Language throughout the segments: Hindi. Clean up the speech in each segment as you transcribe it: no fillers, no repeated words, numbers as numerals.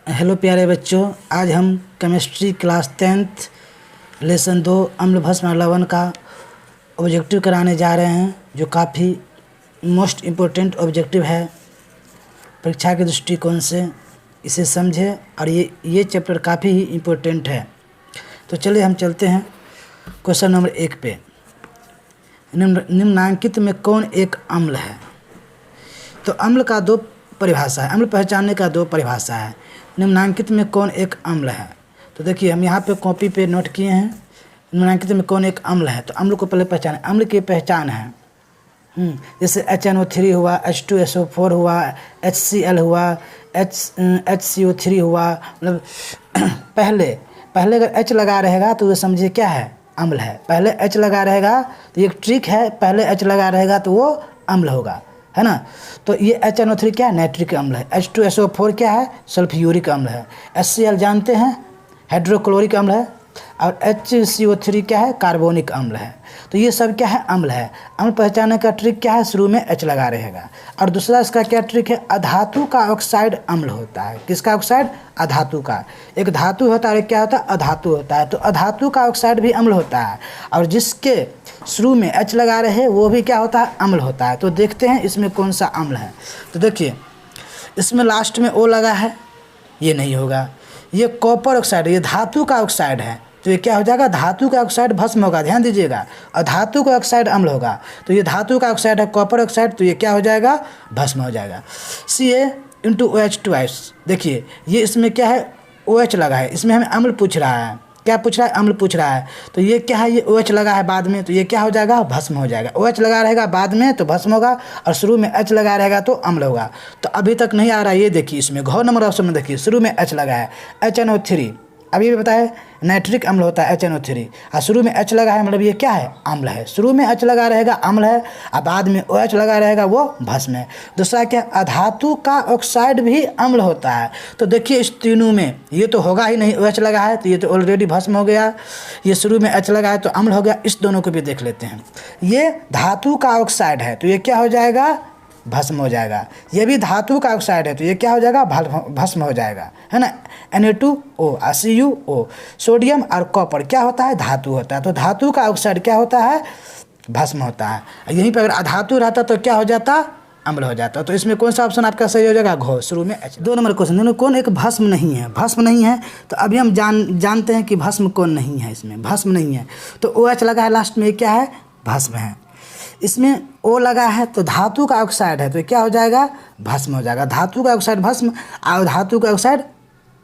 हेलो प्यारे बच्चों, आज हम केमिस्ट्री क्लास 10th लेसन 2 अम्ल भस्म और लवण का ऑब्जेक्टिव कराने जा रहे हैं, जो काफ़ी मोस्ट इम्पोर्टेंट ऑब्जेक्टिव है परीक्षा के दृष्टिकोण से। इसे समझें और ये चैप्टर काफ़ी ही इम्पोर्टेंट है। तो चलिए हम चलते हैं क्वेश्चन नंबर 1 पे। निम्नांकित में कौन एक अम्ल है? तो अम्ल का दो परिभाषा है, अम्ल पहचानने का दो परिभाषा है। निम्नांकित में कौन एक अम्ल है? तो देखिए हम यहाँ पे कॉपी पे नोट किए हैं, निम्नांकित में कौन एक अम्ल है। तो अम्ल को पहले पहचाने, अम्ल की पहचान है जैसे HNO3 हुआ, H2SO4 हुआ, HCl हुआ, HCO3 हुआ। मतलब पहले अगर H लगा रहेगा तो वो समझिए क्या है, अम्ल है। पहले H लगा रहेगा तो एक ट्रिक है, पहले H लगा रहेगा तो वो अम्ल होगा, है ना। तो ये HNO3 क्या है, नाइट्रिक अम्ल है। H2SO4 क्या है, सल्फ्यूरिक अम्ल है। HCl जानते हैं, हाइड्रोक्लोरिक अम्ल है। और HCO3 क्या है, कार्बोनिक अम्ल है। तो ये सब क्या है, अम्ल है। अम्ल पहचानने का ट्रिक क्या है, शुरू में H लगा रहेगा। और दूसरा इसका क्या ट्रिक है, अधातु का ऑक्साइड अम्ल होता है। किसका ऑक्साइड, अधातु का। एक धातु होता है और क्या होता है, अधातु होता है। तो अधातु का ऑक्साइड भी अम्ल होता है, और जिसके शुरू में H लगा रहे वो भी क्या होता है, अम्ल होता है। तो देखते हैं इसमें कौन सा अम्ल है। तो देखिए इसमें लास्ट में O लगा है, ये नहीं होगा। ये कॉपर ऑक्साइड, ये धातु का ऑक्साइड है, तो ये क्या हो जाएगा, धातु का ऑक्साइड भस्म होगा। ध्यान दीजिएगा, और धातु का ऑक्साइड अम्ल होगा। तो ये धातु का ऑक्साइड है, कॉपर ऑक्साइड, तो ये क्या हो जाएगा, भस्म हो जाएगा। Ca × OH2। देखिए ये इसमें क्या है, OH लगा है, इसमें हमें अम्ल पूछ रहा है। क्या पूछ रहा है, अम्ल पूछ रहा है। तो ये क्या है, ये OH लगा है बाद में, तो ये क्या हो जाएगा, भस्म हो जाएगा। OH लगा रहेगा बाद में तो भस्म होगा, और शुरू में H लगा रहेगा तो अम्ल होगा। तो अभी तक नहीं आ रहा है, ये देखिए इसमें घ नंबर ऑप्शन में देखिए शुरू में H लगा है, HNO3। अभी भी बताए नाइट्रिक अम्ल होता है HNO3, और शुरू में H लगा है, मतलब ये क्या है, अम्ल है। शुरू में H लगा रहेगा अम्ल है, और बाद में OH लगा रहेगा वो भस्म है। दूसरा क्या, अधातु का ऑक्साइड भी अम्ल होता है। तो देखिए इस तीनों में ये तो होगा ही नहीं, OH लगा है तो ये तो ऑलरेडी भस्म हो गया। ये शुरू में H लगा है तो अम्ल हो गया। इस दोनों को भी देख लेते हैं। ये धातु का ऑक्साइड है तो ये क्या हो जाएगा, भस्म हो जाएगा। ये भी धातु का ऑक्साइड है तो ये क्या हो जाएगा, भस्म हो जाएगा, है ना। Na2O, CuO। सोडियम और कॉपर क्या होता है, धातु होता है। तो धातु का ऑक्साइड क्या होता है, भस्म होता है। यहीं पर अगर अधातु रहता तो क्या हो जाता, अम्ल हो जाता। तो इसमें कौन सा ऑप्शन आपका सही हो जाएगा, घ। शुरू में H। 2 नंबर क्वेश्चन, दोनों कौन एक भस्म नहीं है, भस्म नहीं है। तो अभी हम जानते हैं कि भस्म कौन नहीं है, इसमें भस्म नहीं है। तो OH लगा है लास्ट में, क्या है, भस्म है। इसमें O लगा है तो धातु का ऑक्साइड है तो क्या हो जाएगा, भस्म हो जाएगा। धातु का ऑक्साइड भस्म, और धातु का ऑक्साइड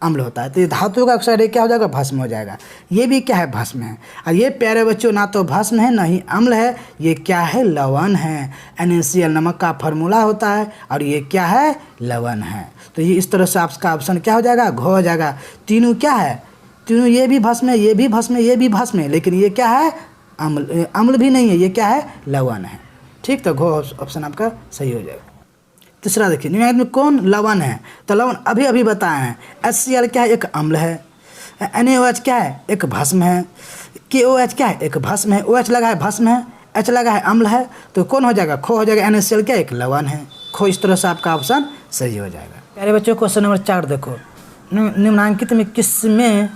अम्ल होता है। तो ये धातु का ऑक्साइड क्या हो जाएगा, भस्म हो जाएगा। ये भी क्या है, भस्म है। और ये प्यारे बच्चों ना तो भस्म है ना ही अम्ल है, ये क्या है, लवण है। NaCl नमक का फार्मूला होता है, और ये क्या है, लवण है। तो ये इस तरह से आपका ऑप्शन क्या हो जाएगा, घ हो जाएगा। तीनों क्या है, तीनों ये भी भस्म है, ये भी भस्म है, ये भी भस्म है, लेकिन ये क्या है, अम्ल भी नहीं है, ये क्या है, लवण है। ठीक, तो घ ऑप्शन आपका सही हो जाएगा। तीसरा देखिए, निम्नलिखित में कौन लवण है? तो लवण अभी बताए हैं। HCl क्या है, एक अम्ल है। NaOH क्या है, एक भस्म है। KOH क्या है, एक भस्म है। OH लगा है, भस्म है। H लगा है, अम्ल है। तो कौन हो जाएगा, खो हो जाएगा। NaCl क्या, एक लवण है, खो। इस तरह से आपका ऑप्शन सही हो जाएगा। प्यारे बच्चों, क्वेश्चन नंबर 4 देखो, निम्नलिखित में किसमें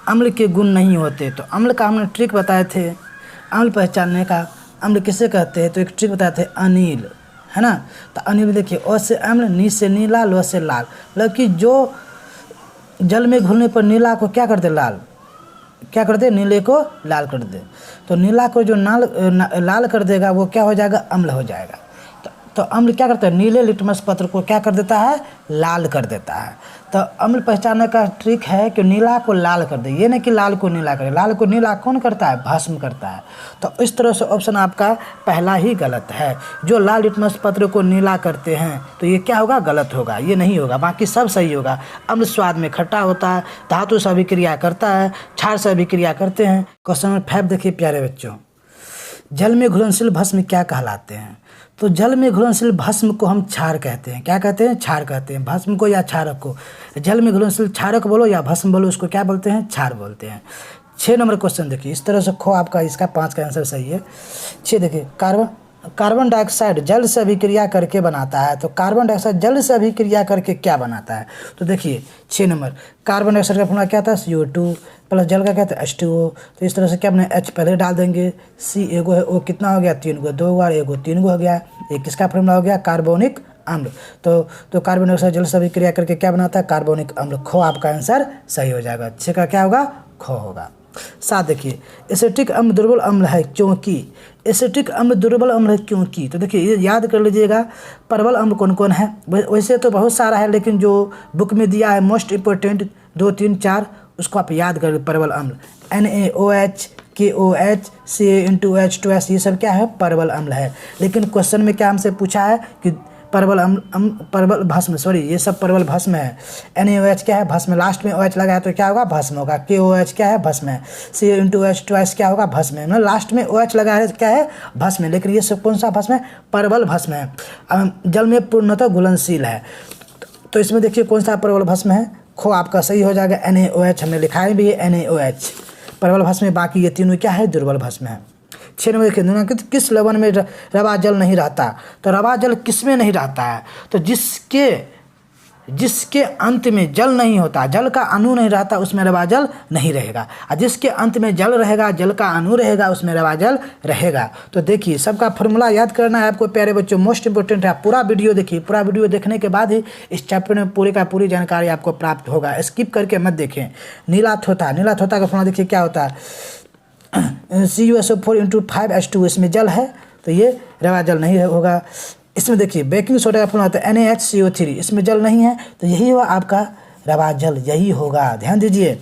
अम्ल के गुण नहीं होते? तो अम्ल का हमने ट्रिक बताए थे, अम्ल पहचानने का। अम्ल किसे कहते हैं, तो एक ट्रिक बताए थे, अनिल, है ना। तो अनिल देखिए, ओ से अम्ल, नी से नीला, लो से लाल। मतलब कि जो जल में घुलने पर नीला को क्या कर दे, लाल, क्या कर दे, नीले को लाल कर दे। तो नीला को जो लाल कर देगा वो क्या हो जाएगा, अम्ल हो जाएगा। तो अम्ल क्या करता है, नीले लिटमस पत्र को क्या कर देता है, लाल कर देता है। तो अम्ल पहचानने का ट्रिक है कि नीला को लाल कर दे, ये नहीं कि लाल को नीला करे। लाल को नीला कौन करता है, भस्म करता है। तो इस तरह से ऑप्शन आपका पहला ही गलत है। जो लाल लिटमस पत्र को नीला करते हैं तो ये क्या होगा, गलत होगा, ये नहीं होगा, बाकी सब सही होगा। अम्ल स्वाद में खट्टा होता है, धातु से अभिक्रिया करता है, क्षार से अभिक्रिया करते हैं। क्वेश्चन नंबर 5 देखिए प्यारे बच्चों, जल में घुलनशील भस्म क्या कहलाते हैं? तो जल में घुलनशील भस्म को हम क्षार कहते हैं। क्या कहते हैं, क्षार कहते हैं। भस्म को या क्षारक को, जल में घुलनशील क्षारक बोलो या भस्म बोलो, उसको क्या बोलते हैं, क्षार बोलते हैं। 6 नंबर क्वेश्चन देखिए, इस तरह से खो आपका, इसका 5 का आंसर सही है। 6 देखिए, कार्बन डाइऑक्साइड जल से अभिक्रिया करके बनाता है। तो कार्बन डाइऑक्साइड जल से अभिक्रिया करके क्या बनाता है? तो देखिए 6 नंबर, कार्बन डाइऑक्साइड का फॉर्मूला क्या था? CO2 प्लस जल का क्या था? H2O। तो इस तरह से क्या अपने H पहले डाल देंगे, C एगो है, O कितना हो गया? 3 गो, 2 बार एगो 3 गो हो गया। ये किसका फॉर्मूला हो गया? कार्बोनिक अम्ल। तो कार्बन डाइऑक्साइड जल से अभिक्रिया करके क्या बनाता है? कार्बोनिक अम्ल। खो आपका आंसर सही हो जाएगा। 6 का क्या होगा? खो होगा। 7 देखिए, एसिटिक अम्ल दुर्बल अम्ल है क्योंकि। एसिटिक अम्ल दुर्बल अम्ल है क्योंकि, तो देखिए ये याद कर लीजिएगा। प्रबल अम्ल कौन कौन है? वैसे तो बहुत सारा है, लेकिन जो बुक में दिया है मोस्ट इंपॉर्टेंट 2, 3, 4 उसको आप याद कर। प्रबल अम्ल NaOH, KOH, CaH2S ये सब क्या है? प्रबल अम्ल है। लेकिन क्वेश्चन में क्या हमसे पूछा है कि प्रबल अम्ल प्रबल भस्म, सॉरी ये सब प्रबल भस्म है। NaOH क्या है? भस्म। लास्ट में OH लगा है तो क्या होगा? भस्म होगा। KOH क्या है? भस्म है। CaH2S क्या होगा? भस्म है। मतलब लास्ट में OH लगा है क्या है? भस्म है। लेकिन ये सब कौन सा भस्म है? प्रबल भस्म है। जल में पूर्णतः घुलनशील है। तो इसमें देखिए कौन सा प्रबल भस्म है? खो आपका सही हो जाएगा। NaOH हमने लिखा है भी है, NaOH प्रबल भस्म है। बाकी ये तीनों क्या है? दुर्बल भस्म है। 6 नंबर देखिए, निम्नलिखित किस लवण में रवा जल नहीं रहता? तो रवा जल किस में नहीं रहता है? तो जिसके अंत में जल नहीं होता, जल का अणु नहीं रहता, उसमें रवा जल नहीं रहेगा। और जिसके अंत में जल रहेगा, जल का अणु रहेगा, उसमें रवा जल रहेगा। तो देखिए सबका फॉर्मूला याद करना है आपको प्यारे बच्चों, मोस्ट इंपोर्टेंट है। पूरा वीडियो देखिए, पूरा वीडियो देखने के बाद ही इस चैप्टर में पूरी का पूरी जानकारी आपको प्राप्त होगा। स्किप करके मत देखें। नीला थोथा का फॉर्मूला देखिए क्या होता है? CuSO4 × 5H2, इसमें जल है तो ये रवा जल नहीं होगा। इसमें देखिए बेकिंग सोडा का फॉर्मूला होता है NaHCO3, इसमें जल नहीं है तो यही हुआ आपका रवा जल, यही होगा। ध्यान दीजिए।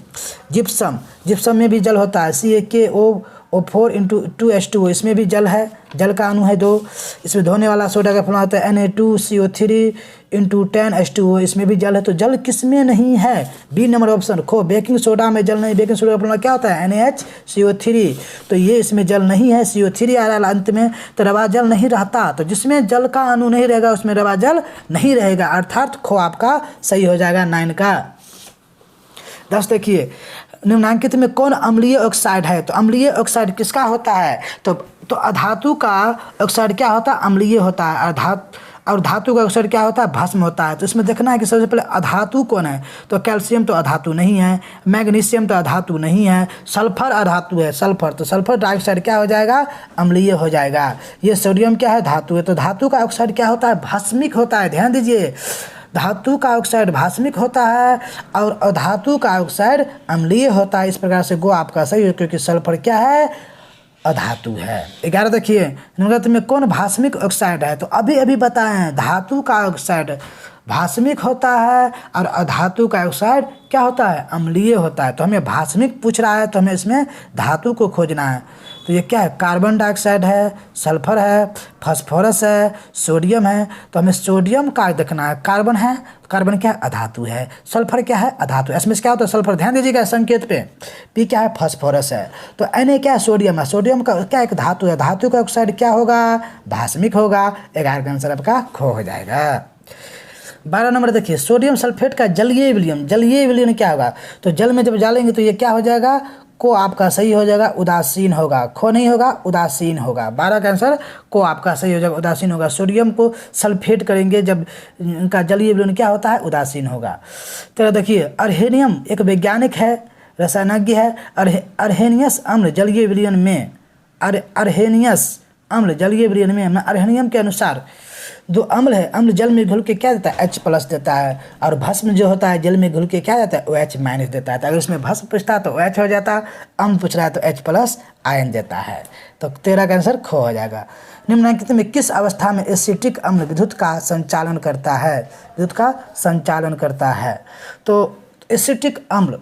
जिप्सम में भी जल होता है, CaKO4 × 2H2O, इसमें भी जल है, जल का अणु है 2। इसमें धोने वाला सोडा का फॉर्मूला होता है Na2CO3 × 10H2O, इसमें भी जल है। तो जल किस में नहीं है? B number option. खो बेकिंग सोडा में जल नहीं। बेकिंग सोडा का फॉर्मूला क्या होता है? NaHCO3, तो ये इसमें जल नहीं है, CO3 आ रहा है अंत में, तो रवा जल नहीं रहता। तो जिसमें जल का अणु नहीं रहेगा उसमें रवा जल नहीं रहेगा, अर्थात खो आपका सही हो जाएगा 9 का। 10 देखिए, निम्नलिखित में कौन अम्लीय ऑक्साइड है? तो अम्लीय ऑक्साइड किसका होता है? तो अधातु का ऑक्साइड क्या होता है? अम्लीय होता है। और धातु का ऑक्साइड क्या होता है? भस्म होता है। तो इसमें देखना है कि सबसे पहले अधातु कौन है? तो कैल्शियम तो अधातु नहीं है, मैग्नीशियम तो अधातु नहीं है, सल्फर अधातु है, सल्फर। तो सल्फर डाइऑक्साइड क्या हो जाएगा? अम्लीय हो जाएगा। ये सोडियम क्या है? धातु है। तो धातु का ऑक्साइड क्या होता है? भस्मिक होता है। ध्यान दीजिए, धातु का ऑक्साइड भास्मिक होता है और अधातु का ऑक्साइड अम्लीय होता है। इस प्रकार से गो आपका सही है, क्योंकि सल्फर क्या है? अधातु है। 11 देखिए, निम्नलिखित में कौन भास्मिक ऑक्साइड है? तो अभी बताए हैं, धातु का ऑक्साइड भास्मिक होता है और अधातु का ऑक्साइड क्या होता है? अम्लीय होता है। तो हमें भास्मिक पूछ रहा है तो हमें इसमें धातु को खोजना है। तो ये क्या है? कार्बन डाइऑक्साइड है, सल्फर है, फास्फोरस है, सोडियम है। तो हमें सोडियम का देखना है। कार्बन है, कार्बन क्या है? अधातु है। सल्फर क्या है? अधातु। इसमें क्या होता है? सल्फर। ध्यान दीजिएगा संकेत पे। पी क्या है? फास्फोरस है। तो Na क्या है? सोडियम है। सोडियम का क्या? एक धातु है। धातु का ऑक्साइड क्या होगा? भास्मिक होगा। 11 का आंसर आपका खो हो जाएगा। 12 नंबर देखिए, सोडियम सल्फेट का जलीय विलयन। जलीय विलयन क्या होगा? तो जल में जब डालेंगे तो ये क्या हो जाएगा? को आपका सही हो जाएगा, उदासीन होगा। खो नहीं होगा, उदासीन होगा। 12 का आंसर को आपका सही हो जाएगा, उदासीन होगा। सोडियम को सल्फेट करेंगे जब इनका जलीय विलयन क्या होता है? उदासीन होगा। तो देखिए, अर्हेनियम एक वैज्ञानिक है, रसायनज्ञ है। अर्हेनियस अम्ल जलीय विलयन में, अर्हेनियस अम्ल जलीय विलयन में अर्हेनियम के अनुसार जो अम्ल है, अम्ल जल में घुल के क्या देता है? H+ देता है। और भस्म जो होता है जल में घुल के क्या देता है? OH- देता है। तो अगर इसमें भस्म पूछता तो OH हो जाता, अम्ल पूछ रहा है तो H+ आयन देता है। तो 13 का आंसर खो हो जाएगा। निम्नलिखित में किस अवस्था में एसिटिक अम्ल विद्युत का संचालन करता है? विद्युत का संचालन करता है। तो एसिटिक अम्ल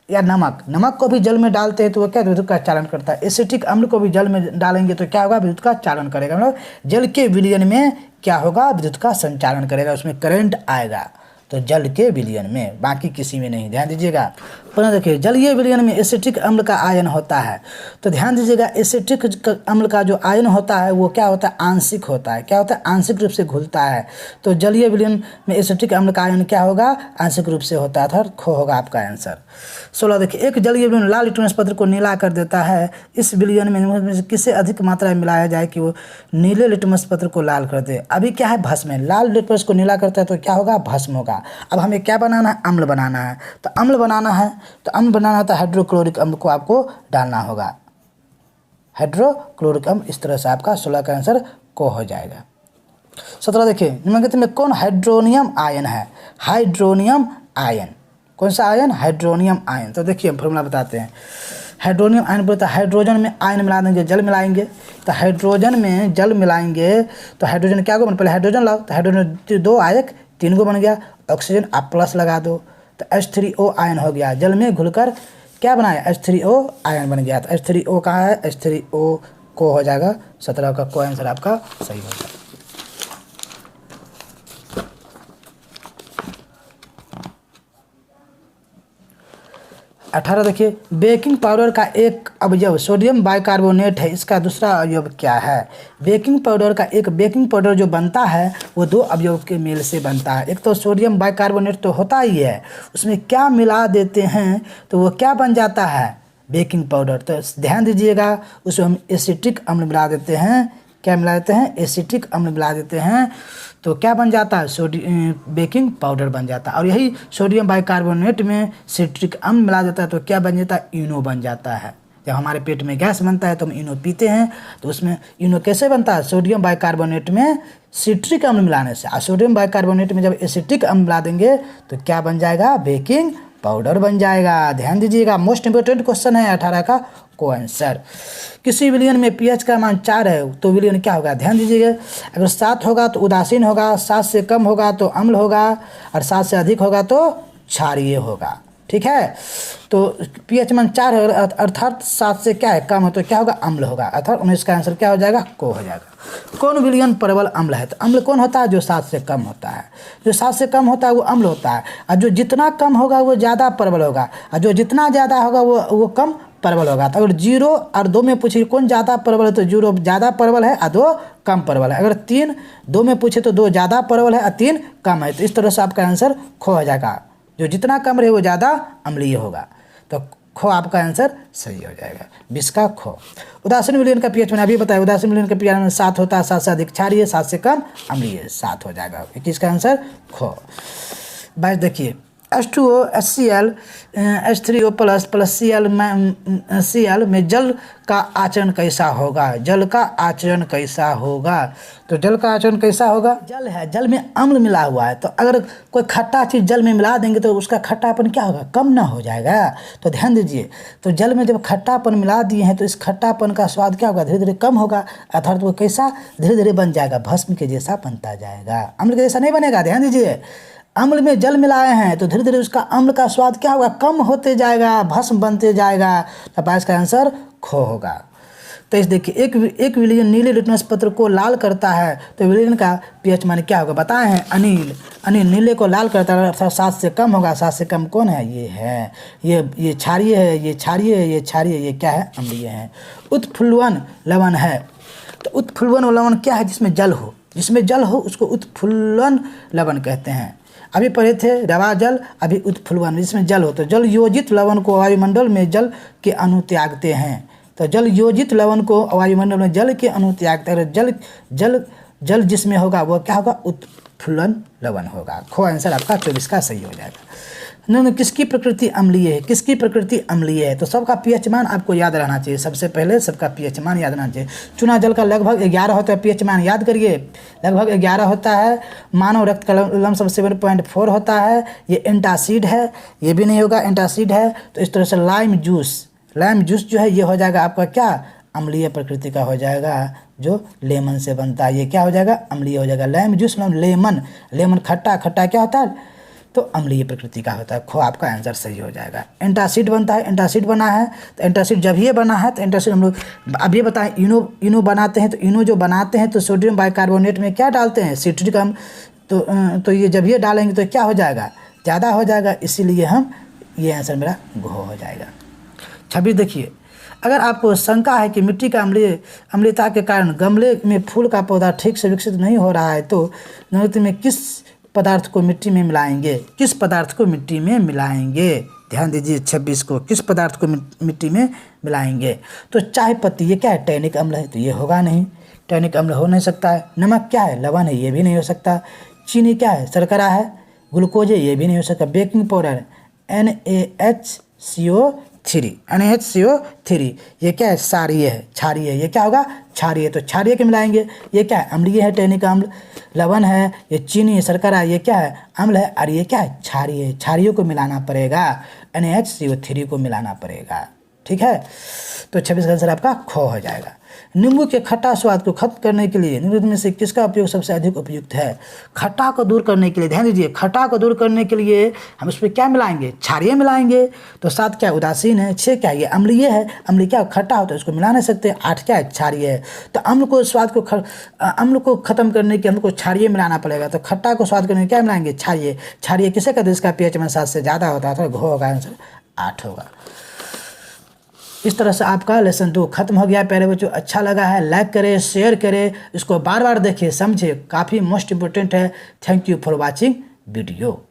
या नमक को भी जल में डालते हैं तो वो क्या? विद्युत का चालन करता है। एसिटिक अम्ल को भी जल में डालेंगे तो क्या होगा? विद्युत का चालन करेगा। मतलब जल के विलयन में क्या होगा? विद्युत का संचालन करेगा, उसमें करंट आएगा। तो जल के विलयन में, बाकी किसी में नहीं, ध्यान दीजिएगा। पुनः देखिए, जलीय विलयन में एसिटिक अम्ल का आयन होता है। तो ध्यान दीजिएगा, एसिटिक अम्ल का जो आयन होता है वो क्या होता है, आंशिक होता है। क्या होता है, आंशिक रूप से घुलता है। तो जलीय विलयन में एसिटिक अम्ल का आयन क्या होगा, आंशिक रूप से होता है, अर्थात खो होगा आपका आंसर। 16 देखिए, एक जलीय विलयन लाल लिटमस पत्र को नीला कर देता है। इस विलयन में किसे अधिक मात्रा में मिलाया जाए कि वो नीले लिटमस पत्र को लाल कर दे। अभी क्या है, भस्म है। लाल लिटमस को नीला करता है तो क्या होगा, भस्म होगा। अब हमें क्या बनाना है, अम्ल बनाना है। तो अम्ल बनाना है, तो अम्ल बनाना तो हाइड्रोक्लोरिक अम्ल को आपको डालना होगा, हाइड्रोक्लोरिक अम्ल। इस तरह से आपका 16 का आंसर को हो जाएगा। 17 देखिए, निम्नलिखित में कौन हाइड्रोनियम आयन है। हाइड्रोनियम आयन, कौन सा आयन, हाइड्रोनियम आयन। तो देखिए हम फॉर्मूला बताते हैं। हाइड्रोनियम आयन बोलता है हाइड्रोजन में आयन मिला देंगे, जल मिलाएंगे। तो हाइड्रोजन में जल मिलाएंगे तो हाइड्रोजन क्या होगा, पहले हाइड्रोजन लाओ, तो हाइड्रोजन 2 आयक 3 को बन गया। ऑक्सीजन आप प्लस लगा दो तो H3O आयन हो गया। जल में घुलकर क्या बनाया, H3O आयन बन गया। तो H3O कहाँ है, H3O को हो जाएगा 17 का को आंसर आपका सही हो जाएगा। 18 देखिए, बेकिंग पाउडर का एक अवयव सोडियम बाइकार्बोनेट है, इसका दूसरा अवयव क्या है। बेकिंग पाउडर का एक बेकिंग पाउडर जो बनता है वो 2 अवयव के मेल से बनता है। एक तो सोडियम बाइकार्बोनेट तो होता ही है, उसमें क्या मिला देते हैं तो वो क्या बन जाता है, बेकिंग पाउडर। तो ध्यान दीजिएगा, उसमें हम एसिटिक अम्ल मिला देते हैं। क्या मिला देते हैं, एसिटिक अम्ल मिला देते हैं, तो क्या बन जाता है, बेकिंग पाउडर बन जाता है। और यही सोडियम बाइकार्बोनेट में सिट्रिक अम्ल मिला देता है तो क्या बन जाता है, इनो बन जाता है। जब हमारे पेट में गैस बनता है तो हम इनो पीते हैं, तो उसमें इनो कैसे बनता है, सोडियम बाइकार्बोनेट में सिट्रिक अम्ल मिलाने से। और सोडियम बाइकार्बोनेट में जब एसिटिक अम्ल मिला देंगे तो क्या बन जाएगा, बेकिंग पाउडर बन जाएगा। ध्यान दीजिएगा, मोस्ट इंपोर्टेंट क्वेश्चन है 18 का को आंसर। किसी विलयन में pH का मान 4 है तो विलयन क्या होगा, ध्यान दीजिएगा। अगर 7 होगा तो उदासीन होगा, 7 से कम होगा तो अम्ल होगा, और 7 से अधिक होगा तो क्षारीय होगा। ठीक है, तो pH मान 4 है अर्थात 7 से क्या है, कम है तो क्या होगा, अम्ल होगा। अर्थात 19 का आंसर क्या हो जाएगा, को हो जाएगा। कौन विलयन प्रबल अम्ल है, तो अम्ल कौन होता है, जो 7 से कम होता है। जो 7 से कम होता है वो अम्ल होता है, और जो जितना कम होगा वो ज़्यादा प्रबल होगा, और जो जितना ज़्यादा होगा वो कम प्रबल होगा। तो अगर 0 और 2 में पूछे कौन ज़्यादा प्रबल है तो 0 ज़्यादा प्रबल है और 2 कम प्रबल है। अगर 2 में पूछे तो 2 ज़्यादा प्रबल है और 3 कम है। तो इस तरह से आपका आंसर खो हो जाएगा, जो जितना कम रहे वो ज़्यादा अम्लीय होगा। तो खो आपका आंसर सही हो जाएगा, 20 का खो। उदासीन विलयन का pH मैंने अभी बताया, उदासीन विलयन का pH 7 होता है, 7 से अधिक क्षारीय, 7 से कम अम्लीय, 7 हो जाएगा। 21 का आंसर खो। 22 देखिए, H2O HCl H3O plus Cl में जल का आचरण कैसा होगा। जल का आचरण कैसा होगा, तो जल का आचरण कैसा होगा, जल है, जल में अम्ल मिला हुआ है, तो अगर कोई खट्टा चीज़ जल में मिला देंगे तो उसका खट्टापन क्या होगा, कम ना हो जाएगा। तो ध्यान दीजिए, तो जल में जब खट्टापन मिला दिए हैं तो इस खट्टापन का स्वाद क्या होगा, धीरे धीरे कम होगा, अर्थात वो कैसा धीरे धीरे बन जाएगा, भस्म के जैसा बनता जाएगा, अम्ल के जैसा नहीं बनेगा। ध्यान दीजिए, अम्ल में जल मिलाए हैं तो धीरे धीरे उसका अम्ल का स्वाद क्या होगा, कम होते जाएगा, भस्म बनते जाएगा। तो 22 का आंसर खो होगा। 23 देखिए, एक विलयन नीले लिटमस पत्र को लाल करता है तो विलयन का pH मान क्या होगा, बताए हैं अनिल नीले को लाल करता है, अर्थात 7 से कम होगा। 7 से कम कौन है, ये है, ये क्षारीय है, ये क्षारीय है, ये क्षारीय, ये क्या है, अम्लीय है। उत्फुल्वन लवण है, तो उत्फुल्वन लवण क्या है, जिसमें जल हो उसको उत्फुल्वन लवण कहते हैं। अभी पढ़े थे रवा जल, अभी उत्फुल्वन, जिसमें जल हो। तो जल योजित लवण को वायुमंडल में जल के अणु त्यागते हैं, तो जल योजित लवण को वायुमंडल में जल के अणु त्यागते हैं। जल जिसमें होगा वो क्या होगा, उत्फुल्लन लवण होगा। खो आंसर आपका 24 का सही हो जाएगा। किसकी प्रकृति अम्लीय है, किसकी प्रकृति अम्लीय है, तो सबका pH मान आपको याद रहना चाहिए। सबसे पहले सबका pH मान याद रहना चाहिए। चूना जल का लगभग 11 होता है, pH मान याद करिए, लगभग 11 होता है। मानव रक्त का लमसम 7.4 होता है। ये एंटासिड है, ये भी नहीं होगा, एंटासिड है। तो इस तरह से लाइम जूस जो है ये हो जाएगा आपका क्या, अम्लीय प्रकृति का हो जाएगा, जो लेमन से बनता है, ये क्या हो जाएगा, अम्लीय हो जाएगा। लाइम जूस मतलब लेमन खट्टा क्या होता है, तो अम्लीय प्रकृति का होता है। खो आपका आंसर सही हो जाएगा। एंटासिड बनता है, एंटासिड बना है, तो एंटासिड जब ये बना है तो एंटासिड हम लोग अब ये बताएं, इनो बनाते हैं, तो इनो जो बनाते हैं तो सोडियम बाइकार्बोनेट में क्या डालते हैं, सिट्रिक अम्ल, तो ये जब ये डालेंगे तो क्या हो जाएगा, ज़्यादा हो जाएगा, इसीलिए हम ये आंसर मेरा घ हो जाएगा। 26 देखिए, अगर आपको शंका है कि मिट्टी का अम्लीयता के कारण गमले में फूल का पौधा ठीक से विकसित नहीं हो रहा है तो निम्नलिखित में किस पदार्थ को मिट्टी में मिलाएंगे, किस पदार्थ को मिट्टी में मिलाएंगे। ध्यान दीजिए 26 को, किस पदार्थ को मिट्टी में मिलाएंगे। तो चाय पत्ती, ये क्या है, टैनिक अम्ल है, तो ये होगा नहीं, टैनिक अम्ल हो नहीं सकता है। नमक क्या है, लवण है, ये भी नहीं हो सकता। चीनी क्या है, शर्करा है, ग्लूकोज है, ये भी नहीं हो सकता। बेकिंग पाउडर NaHCO3, ये क्या है, क्षारीय है, क्षारीय है, ये क्या होगा, क्षारीय, तो क्षारीय के मिलाएंगे। ये क्या है, अम्लीय है, टैनिक अम्ल। लवण है, ये चीनी है, शर्करा है, ये क्या है, अम्ल है, और ये क्या है, क्षारीय है, क्षारीय को मिलाना पड़ेगा, NaHCO3 को मिलाना पड़ेगा। ठीक है, तो 26 का आंसर आपका ख हो जाएगा। नींबू के खट्टा स्वाद को खत्म करने के लिए निम्नलिखित में से किसका उपयोग सबसे अधिक उपयुक्त है। खट्टा को दूर करने के लिए, ध्यान दीजिए, खट्टा को दूर करने के लिए हम उसमें क्या मिलाएंगे, क्षारीय मिलाएंगे। तो 7 क्या, उदासीन है। 6 क्या, ये अम्लीय है, अम्लीय क्या, खट्टा हो तो इसको मिला नहीं सकते। 8 क्या है, क्षारीय है। तो अम्ल को स्वाद को अम्ल को खत्म करने के हमको क्षारीय मिलाना पड़ेगा। तो खट्टा को स्वाद करने क्या मिलाएंगे, क्षारीय। क्षारीय किसे कहते हैं, इसका pH 7 से ज़्यादा होता है, तो घ होगा, आंसर 8 होगा। इस तरह से आपका लेसन 2 खत्म हो गया। प्यारे बच्चों, अच्छा लगा है लाइक करें, शेयर करें, इसको बार बार देखिए, समझे, काफ़ी मोस्ट इंपॉर्टेंट है। Thank you for watching video.